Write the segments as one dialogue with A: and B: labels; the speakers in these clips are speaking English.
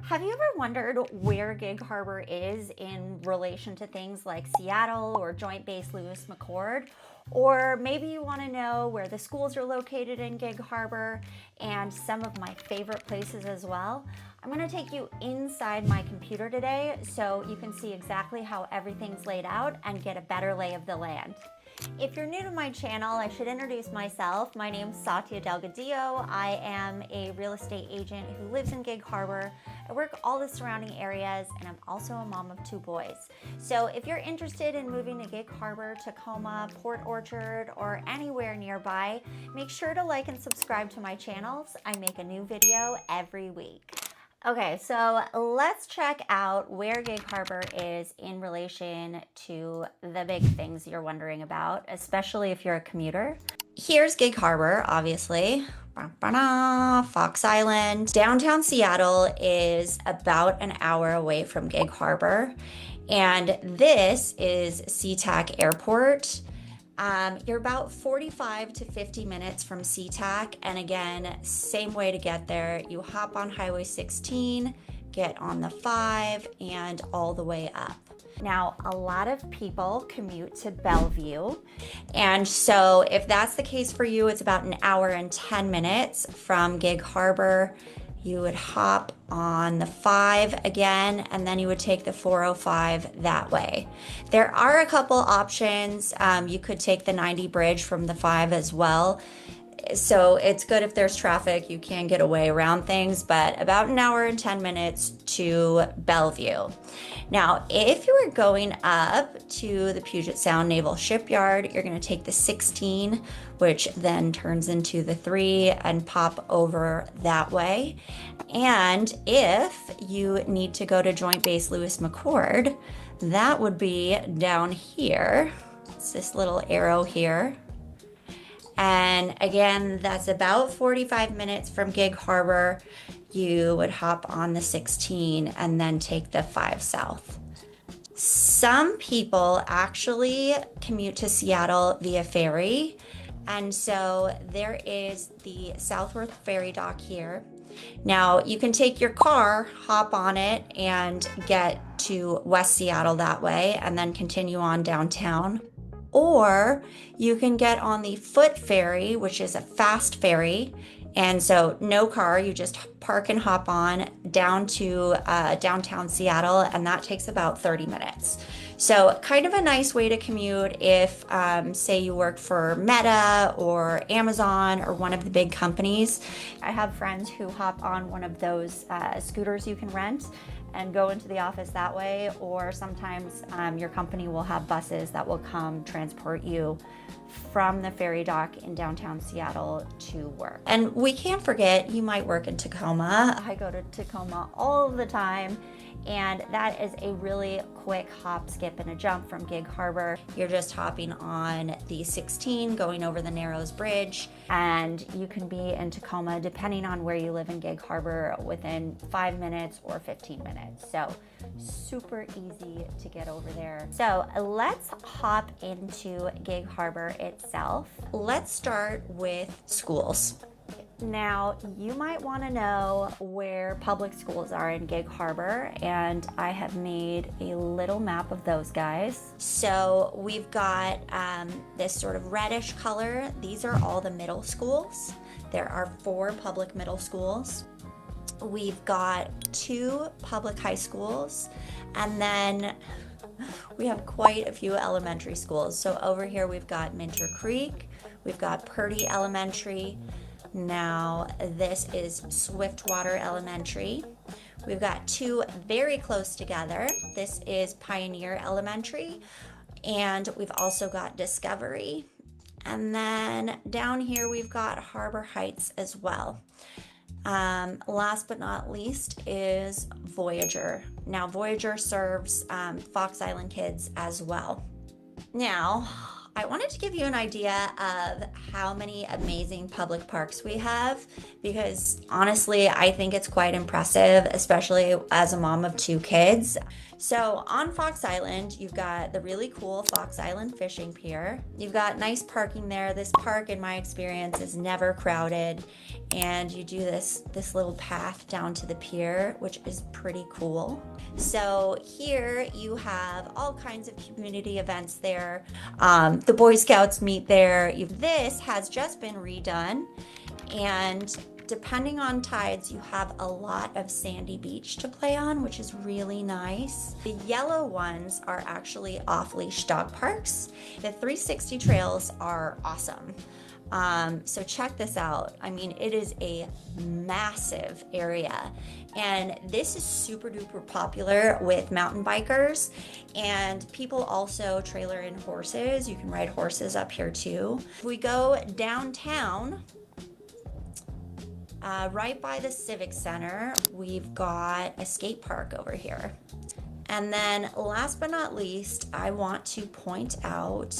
A: Have you ever wondered where Gig Harbor is in relation to things like Seattle or Joint Base Lewis McChord? Or maybe you want to know where the schools are located in Gig Harbor and some of my favorite places as well. I'm going to take you inside my computer today so you can see exactly how everything's laid out and get a better lay of the land. If you're new to my channel, I should introduce myself. My name's Satya Delgadillo. I am a real estate agent who lives in Gig Harbor. I work all the surrounding areas, and I'm also a mom of 2 boys. So if you're interested in moving to Gig Harbor, Tacoma, Port Orchard, or anywhere nearby, make sure to like and subscribe to my channels. I make a new video every week. Okay, so let's check out where Gig Harbor is in relation to the big things you're wondering about, especially if you're a commuter. Here's Gig Harbor, obviously. Fox Island. Downtown Seattle is about an hour away from Gig Harbor, and this is SeaTac Airport. You're about 45 to 50 minutes from SeaTac, and again, same way to get there. You hop on Highway 16, get on the 5, and all the way up. Now, a lot of people commute to Bellevue, and so if that's the case for you, it's about an hour and 10 minutes from Gig Harbor. You would hop on the 5 again, and then you would take the 405 that way. There are a couple options. You could take the 90 bridge from the 5 as well. So it's good if there's traffic, you can get away around things, but about an hour and 10 minutes to Bellevue. Now, if you were going up to the Puget Sound Naval Shipyard, you're going to take the 16, which then turns into the 3 and pop over that way. And if you need to go to Joint Base Lewis McChord, that would be down here. It's this little arrow here. And again, that's about 45 minutes from Gig Harbor. You would hop on the 16 and then take the 5 south. Some people actually commute to Seattle via ferry. And so there is the Southworth ferry dock here. Now you can take your car, hop on it, and get to West Seattle that way, and then continue on downtown. Or you can get on the foot ferry, which is a fast ferry. And so no car, you just park and hop on down to downtown Seattle, and that takes about 30 minutes. So kind of a nice way to commute if, say, you work for Meta or Amazon or one of the big companies. I have friends who hop on one of those scooters you can rent and go into the office that way, or sometimes your company will have buses that will come transport you from the ferry dock in downtown Seattle to work. And we can't forget, you might work in Tacoma. I go to Tacoma all the time, and that is a really quick hop, skip, and a jump from Gig Harbor. You're just hopping on the 16, going over the Narrows Bridge, and you can be in Tacoma, depending on where you live in Gig Harbor, within 5 minutes or 15 minutes. So super easy to get over there. So let's hop into Gig Harbor itself. Let's start with schools. Now, you might want to know where public schools are in Gig Harbor, and I have made a little map of those guys. So we've got this sort of reddish color. These are all the middle schools. There are 4 public middle schools. We've got 2 public high schools, and then we have quite a few elementary schools. So over here we've got Minter Creek, we've got Purdy Elementary. Now this is Swiftwater Elementary. We've got 2 very close together. This is Pioneer Elementary, and we've also got Discovery. And then down here we've got Harbor Heights as well. Last but not least is Voyager. Now Voyager serves Fox Island kids as well. Now, I wanted to give you an idea of how many amazing public parks we have, because honestly, I think it's quite impressive, especially as a mom of 2 kids. So on Fox Island, you've got the really cool Fox Island Fishing Pier. You've got nice parking there. This park, in my experience, is never crowded. And you do this little path down to the pier, which is pretty cool. So here you have all kinds of community events there. The Boy Scouts meet there. This has just been redone, and depending on tides, you have a lot of sandy beach to play on, which is really nice. The yellow ones are actually off-leash dog parks. The 360 trails are awesome. So check this out. I mean, it is a massive area, and this is super duper popular with mountain bikers, and people also trailer in horses. You can ride horses up here too. If we go downtown, right by the Civic Center, we've got a skate park over here. And then last but not least, I want to point out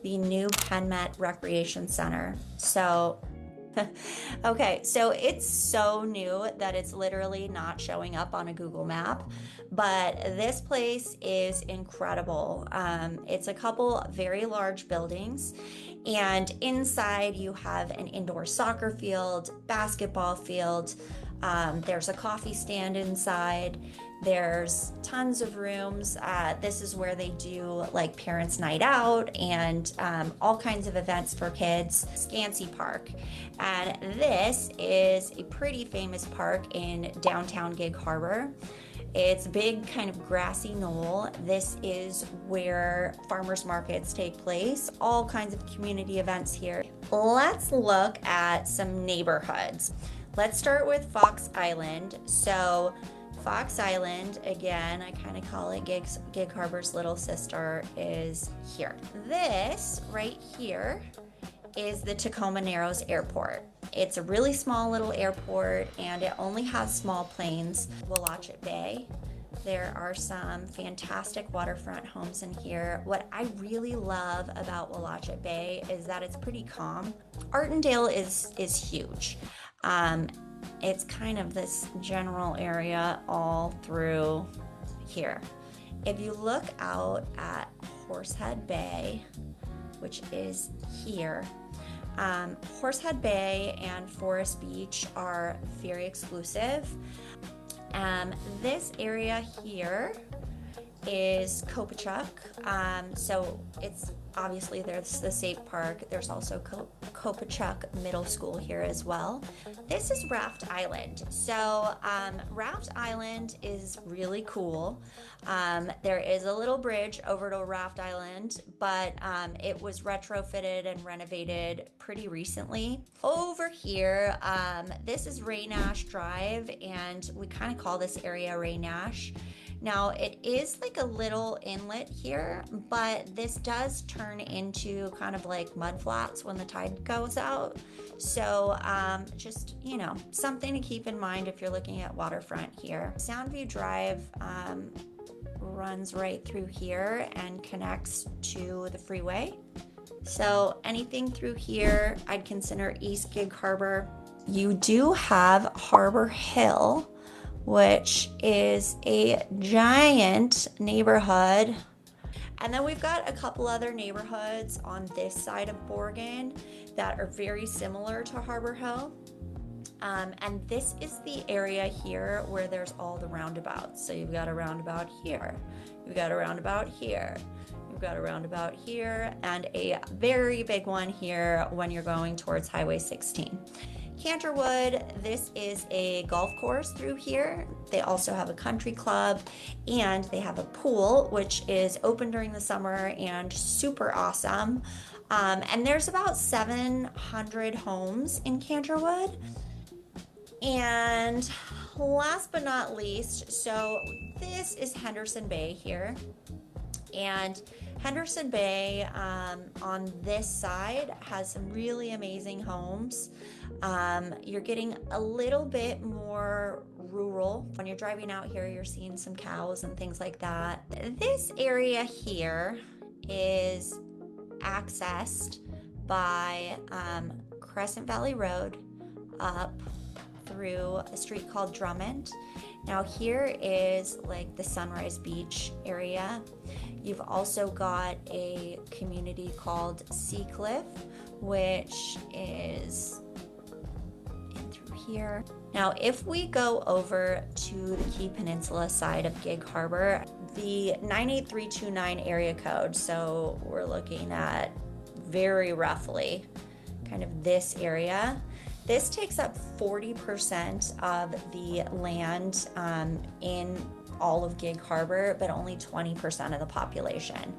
A: the new Penmet Recreation Center. So, okay, so it's so new that it's literally not showing up on a Google map, but this place is incredible. It's a couple very large buildings, and inside you have an indoor soccer field, basketball field. There's a coffee stand inside. There's tons of rooms. This is where they do like parents' night out and all kinds of events for kids. Scansy Park. And this is a pretty famous park in downtown Gig Harbor. It's a big kind of grassy knoll. This is where farmers markets take place. All kinds of community events here. Let's look at some neighborhoods. Let's start with Fox Island. So Fox Island, again, I kind of call it Gig Harbor's little sister, is here. This right here is the Tacoma Narrows Airport. It's a really small little airport, and it only has small planes. Walatchet Bay. There are some fantastic waterfront homes in here. What I really love about Walatchet Bay is that it's pretty calm. Artondale is huge. It's kind of this general area all through here. If you look out at Horsehead Bay, which is here, Horsehead Bay and Forest Beach are very exclusive. This area here is Kopachuk. So it's obviously there's the State Park. There's also Kopachuk Middle School here as well. This is Raft Island. So Raft Island is really cool. There is a little bridge over to Raft Island, but it was retrofitted and renovated pretty recently. Over here, this is Ray Nash Drive, and we kind of call this area Ray Nash. Now, it is like a little inlet here, but this does turn into kind of like mud flats when the tide goes out. So just, you know, something to keep in mind if you're looking at waterfront here. Soundview Drive runs right through here and connects to the freeway. So anything through here, I'd consider East Gig Harbor. You do have Harbor Hill, which is a giant neighborhood. And then we've got a couple other neighborhoods on this side of Borgen that are very similar to Harbor Hill. And this is the area here where there's all the roundabouts. So you've got a roundabout here, you've got a roundabout here, you've got a roundabout here, and a very big one here when you're going towards Highway 16. Canterwood, this is a golf course through here. They also have a country club, and they have a pool, which is open during the summer and super awesome. And there's about 700 homes in Canterwood. And last but not least, so this is Henderson Bay here. And Henderson Bay on this side has some really amazing homes. You're getting a little bit more rural. When you're driving out here, you're seeing some cows and things like that. This area here is accessed by Crescent Valley Road up through a street called Drummond. Now here is like the Sunrise Beach area. You've also got a community called Seacliff, which is in through here. Now, if we go over to the Key Peninsula side of Gig Harbor, the 98329 area code, so we're looking at very roughly kind of this area. This takes up 40% of the land in all of Gig Harbor, but only 20% of the population.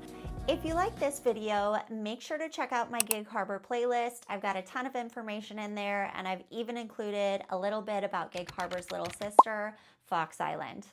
A: If you like this video, make sure to check out my Gig Harbor playlist. I've got a ton of information in there, and I've even included a little bit about Gig Harbor's little sister, Fox Island.